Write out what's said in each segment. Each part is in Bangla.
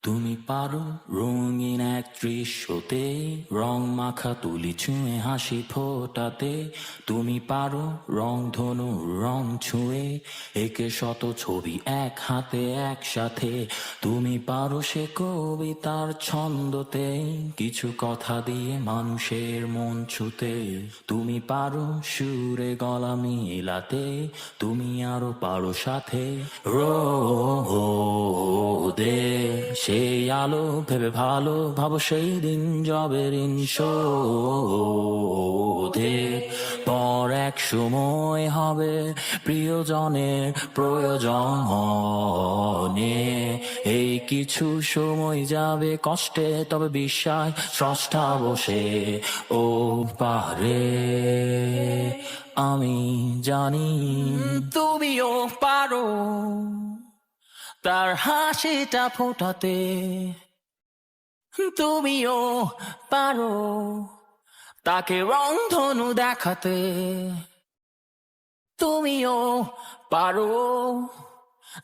তুমি পারো রঙিন এক দৃশ্যতে রং মাখা তুলি ছুঁয়ে হাসি ফোটাতে। তুমি পারো রং ধনু রং ছুঁয়ে একে শত ছবি এক হাতে একসাথে। তুমি পারো সে কবিতার ছন্দতে কিছু কথা দিয়ে মানুষের মন ছুতে। তুমি পারো সুরে গলা মিলাতে, তুমি আরো পারো সাথে রোদে সেই আলো ভেবে ভালো ভাবো সেই দিন জবের শোধে। পর এক সময় হবে প্রিয়জনের প্রয়োজনে। এই কিছু সময় যাবে কষ্টে, তবে বিশ্বাস স্রষ্টা বসে ও পারে। আমি জানি তুমিও পারো তার হাসিটা ফোটাতে। তুমিও পারো তাকে রংধনু দেখাতে। তুমিও পারো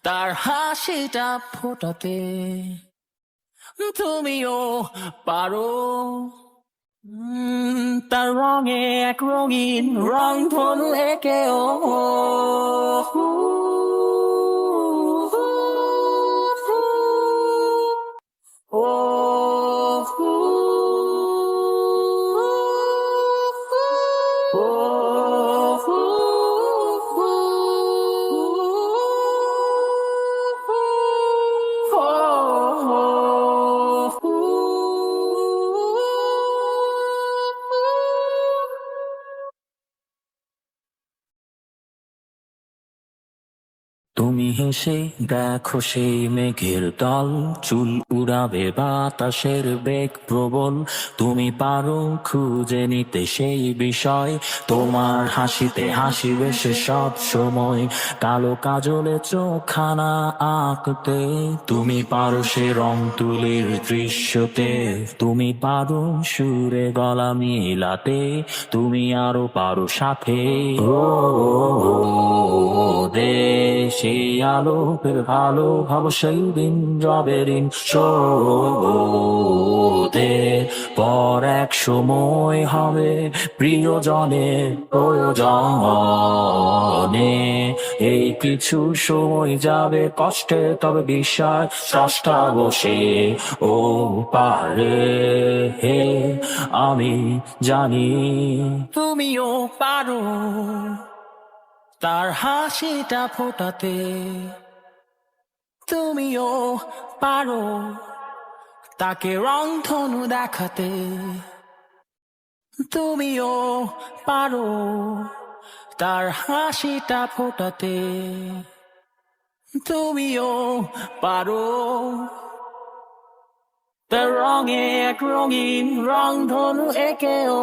তার হাসিটা ফোটাতে। তুমিও পারো তার রঙে এক রঙিন রংধনু একে ও তুমি হেসে দেখো সেই মেঘের দল, চুল উড়াবে বাতাসের বেগ প্রবল। তুমি পারো খুঁজে নিতে সেই বিষয়, তোমার হাসিতে হাসিবে সে সব সময়। কালো কাজলে চোখানা আঁকতে, তুমি পারো সে রং তুলির দৃশ্যতে। তুমি পারো সুরে গলা মিলাতে, তুমি আরো পারো সাথে দে সেই আলো ফের ভালো ভাবো সেই দিন জবের শোধে। পর এক সময় হবে প্রিয়জনের প্রয়োজনে। এই কিছু সময় যাবে কষ্টে, তবে বিশ্বাস স্রষ্টা বসে ও পারে। হে আমি জানি তুমিও পারো তার হাসিটা ফোটাতে। তুমিও পারো তাকে রংধনু দেখাতে। তুমিও পারো তার হাসিটা ফোটাতে। তুমিও পারো তার রঙে এক রঙিন রংধনু একে ও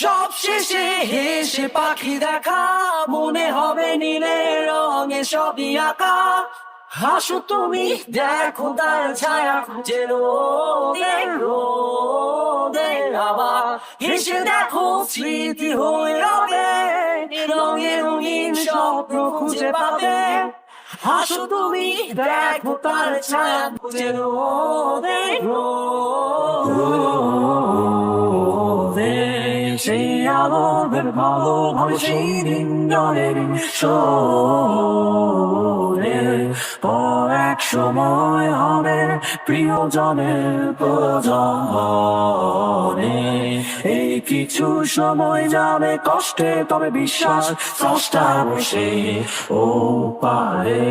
সব শেষে হেসে পাখি দেখা, মনে হবে নীলের রঙে সবই আঁকা। হাসো তুমি দেখো তার ছায়া খুঁজে রোদে আবার। হেসে দেখো স্মৃতি হয়ে হবে রঙে রঙিন স্বপ্ন খুঁজে পাবে। হাসো তুমি দেখো তার ছায়া খুঁজে রোদে সেই আলো বের ভালো ভাবে সেই দিন জলের শোধে। ও এক সময় হবে প্রিয়জনের প্রয়োজন মনে। এই কিছু সময় যাবে কষ্টে, তবে বিশ্বাস স্রষ্টা বসে ও পারে।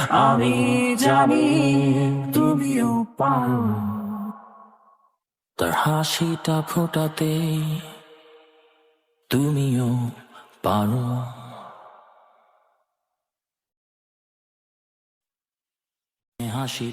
আমি জানি তুমিও পারো। তার হাসিটা ফোটাতে তুমিও পারো। হাসি